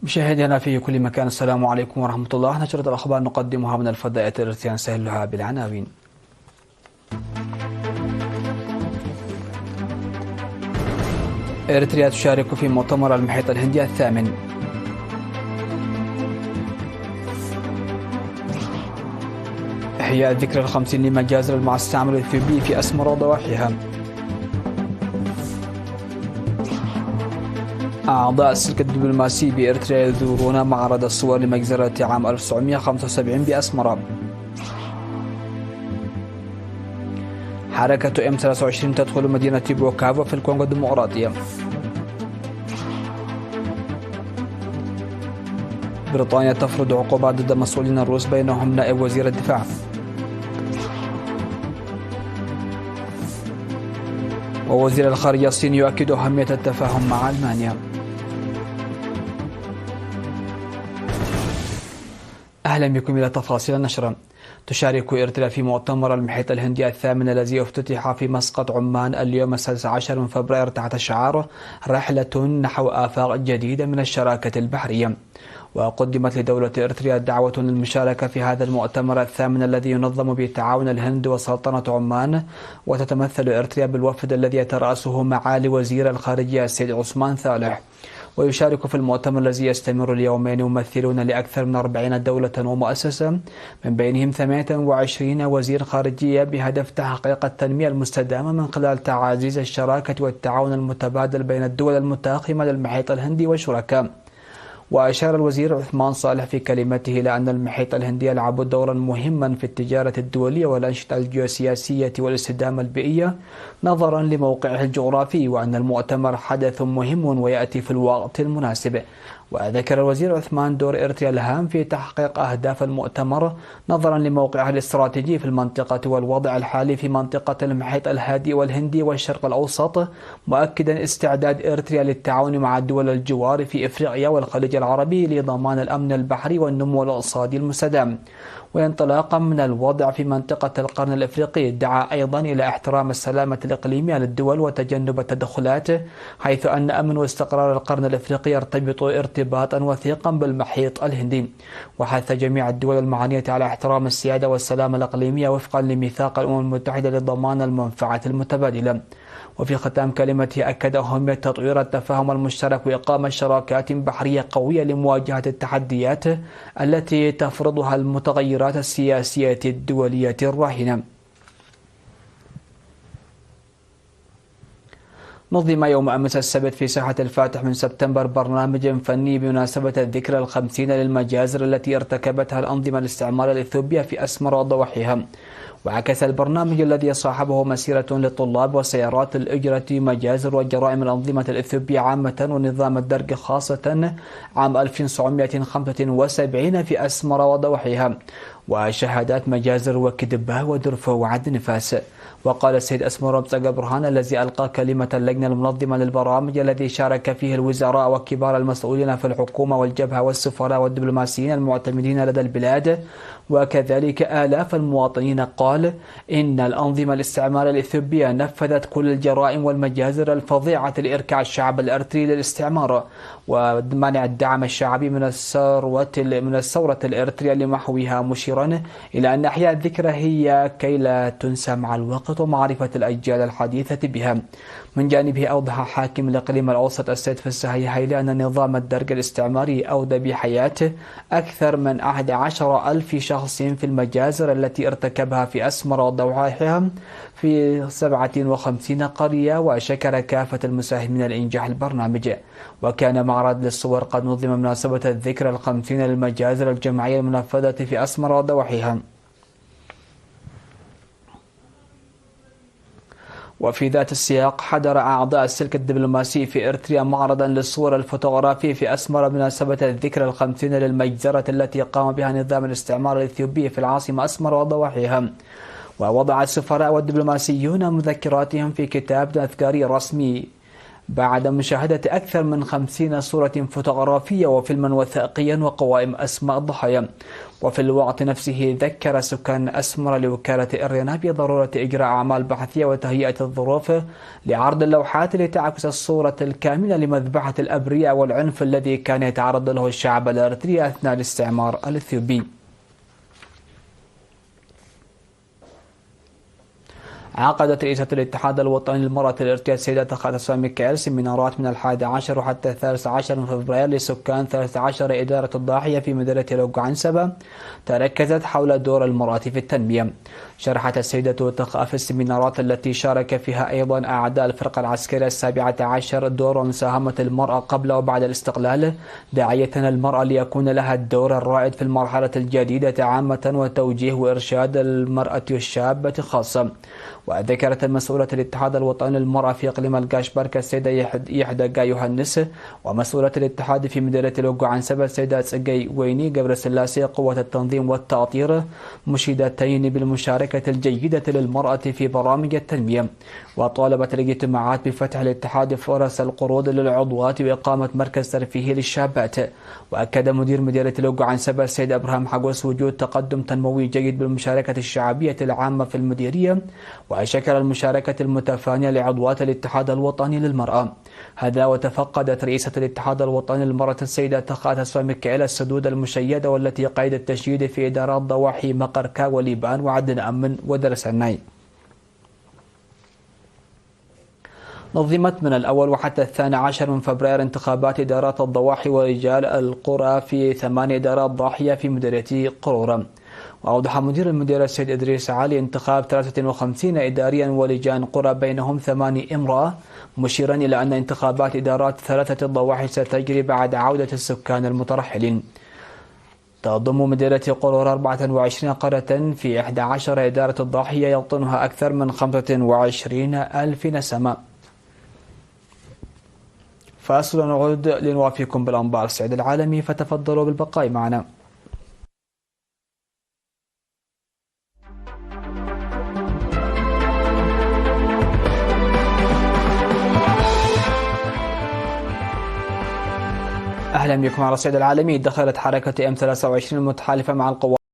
مشاهدينا في كل مكان، السلام عليكم ورحمة الله. نشرة الأخبار نقدمها من الفضاء الإرثية، نسهلها بالعناوين. إريتريا تشارك في مؤتمر المحيط الهندي الثامن. إحياء ذكرى ال50 لمجازر المستعمر الإثيوبي في أسمر وضواحيها. أعضاء السلك الدبلوماسي بإريتريا يزورون معرض الصور لمجزرة عام 1975 بأسمر. حركة M23 تدخل مدينة بوكافا في الكونغو الديمقراطية. بريطانيا تفرض عقوبات ضد مسؤولين الروس بينهم نائب وزير الدفاع. ووزير الخارجية الصيني يؤكد أهمية التفاهم مع ألمانيا. أهلا بكم إلى تفاصيل النشرة. تشارك إريتريا في مؤتمر المحيط الهندي الثامن الذي افتتح في مسقط عمان اليوم 16 من فبراير تحت شعار رحلة نحو آفاق جديدة من الشراكة البحرية. وقدمت لدولة إريتريا دعوة للمشاركة في هذا المؤتمر الثامن الذي ينظم بتعاون الهند وسلطنة عمان، وتتمثل إريتريا بالوفد الذي يترأسه معالي وزير الخارجية السيد عثمان صالح. ويشارك في المؤتمر الذي يستمر اليومين ممثلون لأكثر من 40 دولة ومؤسسة، من بينهم 28 وزير خارجية، بهدف تحقيق التنمية المستدامة من خلال تعزيز الشراكة والتعاون المتبادل بين الدول المتاخمة للمحيط الهندي والشركاء. وأشار الوزير عثمان صالح في كلمته إلى أن المحيط الهندي يلعب دورا مهما في التجارة الدولية والأنشطة الجيوسياسية والاستدامة البيئية نظرا لموقعه الجغرافي، وأن المؤتمر حدث مهم ويأتي في الوقت المناسب. وذكر الوزير عثمان دور إريتريا الهام في تحقيق أهداف المؤتمر نظرا لموقعها الاستراتيجي في المنطقة والوضع الحالي في منطقة المحيط الهادئ والهندي والشرق الأوسط، مؤكدا استعداد إريتريا للتعاون مع الدول الجوار في إفريقيا والخليج العربي لضمان الأمن البحري والنمو الاقتصادي المستدام. وانطلاقا من الوضع في منطقة القرن الإفريقي، دعا أيضا إلى احترام السلامة الإقليمية للدول وتجنب التدخلات، حيث أن أمن واستقرار القرن الإفريقي يرتبط ارتباطا وثيقا بالمحيط الهندي. وحث جميع الدول المعنية على احترام السيادة والسلامة الإقليمية وفقا لميثاق الأمم المتحدة لضمان المنفعة المتبادلة. وفي ختام كلمته أكد أهمية تطوير التفاهم المشترك وإقامة شراكات بحرية قوية لمواجهة التحديات التي تفرضها المتغيرات السياسية الدولية الراهنة. نظم يوم أمس السبت في ساحة الفاتح من سبتمبر برنامج فني بمناسبة الذكرى ال50 للمجازر التي ارتكبتها الأنظمة الاستعمارية الإثيوبية في أسمر وضواحيها. وعكس البرنامج الذي صاحبه مسيرة للطلاب وسيارات الأجرة مجازر وجرائم الأنظمة الإثيوبية عامة ونظام الدرق خاصة عام 1975 في أسمر وضواحيها، وشهادات مجازر وكدبة ودرفة وعد نفاس. وقال السيد أسمر بسقى برهان الذي ألقى كلمة اللجنة المنظمة للبرامج الذي شارك فيه الوزراء وكبار المسؤولين في الحكومة والجبهة والسفراء والدبلوماسيين المعتمدين لدى البلاد وكذلك آلاف المواطنين، قال إن الأنظمة الاستعمارية الإثيوبية نفذت كل الجرائم والمجازر الفظيعة لإركاع الشعب الإريتري للاستعمار ومنع الدعم الشعبي من الثورة الإريترية لمحوها، مشيرا إلى أن إحياء الذكرى هي كي لا تنسى مع الوقت ومعرفة الأجيال الحديثة بها. من جانبه أوضح حاكم الإقليم الأوسط السيد فسحي هيلي أن نظام الدرق الاستعماري أودى بحياة أكثر من 11,000 شخص في المجازر التي ارتكبها في أسمر وضواحيها في 57 قرية، وشكر كافة المساهمين لإنجاح البرنامج. وكان معرض للصور قد نظم مناسبة الذكرى ال50 للمجازر الجماعية المنفذة في أسمر وضواحيها. وفي ذات السياق حضر أعضاء السلك الدبلوماسي في إريتريا معرضا للصور الفوتوغرافية في أسمر بمناسبة الذكرى ال50 للمجزرة التي قام بها نظام الاستعمار الإثيوبي في العاصمة أسمر وضواحيها. ووضع السفراء والدبلوماسيون مذكراتهم في كتاب تذكاري رسمي بعد مشاهدة أكثر من 50 صورة فوتوغرافية وفيلما وثائقيا وقوائم أسماء الضحايا. وفي الوقت نفسه ذكر سكان أسمر لوكالة إرينا بضرورة إجراء أعمال بحثية وتهيئة الظروف لعرض اللوحات لتعكس الصورة الكاملة لمذبحة الأبرياء والعنف الذي كان يتعرض له الشعب الإريتري أثناء الاستعمار الإثيوبي. عقدت رئيسة الاتحاد الوطني للمرأة الإريترية السيدة تخاطسوا ميكائيل سيمينارات من 11 وحتى 13 من فبراير لسكان 13 إدارة الضاحية في مدينة لوغو عنسبة تركزت حول دور المرأة في التنمية. شرحت السيدة تخا في السيمينارات التي شارك فيها أيضا أعداء الفرقة العسكرية 17 دور ومساهمة المرأة قبل وبعد الاستقلال، داعية المرأة ليكون لها الدور الرائد في المرحلة الجديدة عامة وتوجيه وإرشاد المرأة الشابة خاصة. وذكرت المسؤولة الاتحاد الوطني للمرأة في إقليم القاشبركة السيدة يحدى يوهنس ومسؤولة الاتحاد في مدينة لوغو عنسبة السيدة تسجي ويني قبل سلاسي قوة التنظيم والتأطير، مشيدتين بالمشاركة الجيدة للمرأة في برامج التنمية. وطالبت الاجتماعات بفتح الاتحاد فرص القروض للعضوات وإقامة مركز ترفيهي للشابات. وأكد مدير مدينة لوغو عنسبة السيد إبراهيم حقوس وجود تقدم تنموي جيد بالمشاركة الشعبية العامة في المديرية، وشكر المشاركة المتفانية لعضوات الاتحاد الوطني للمرأة. هذا وتفقدت رئيسة الاتحاد الوطني للمرأة السيدة تخاطسوا ميكائيل السدود المشيدة والتي قيد التشييد في إدارات ضواحي مقركا وليبان وعدن أمن ودرس الناي. نظمت من الأول وحتى 12 من فبراير انتخابات إدارات الضواحي ورجال القرى في 8 إدارات ضاحية في مديرية قرورة. وأوضح مدير المديرية السيد إدريس علي انتخاب 53 إداريا ولجان قرى بينهم 8 امرأة، مشيرا إلى أن انتخابات إدارات 3 ضواحي ستجري بعد عودة السكان المترحلين. تضم مديرية قرورة 24 قرية في 11 إدارة الضاحية يوطنها أكثر من 25 ألف نسمة. فاصل نعود لنوافيكم بالأنباء الصعيد العالمي، فتفضلوا بالبقاء معنا. أهلا بكم على الصعيد العالمي. دخلت حركة M23 المتحالفة مع القوات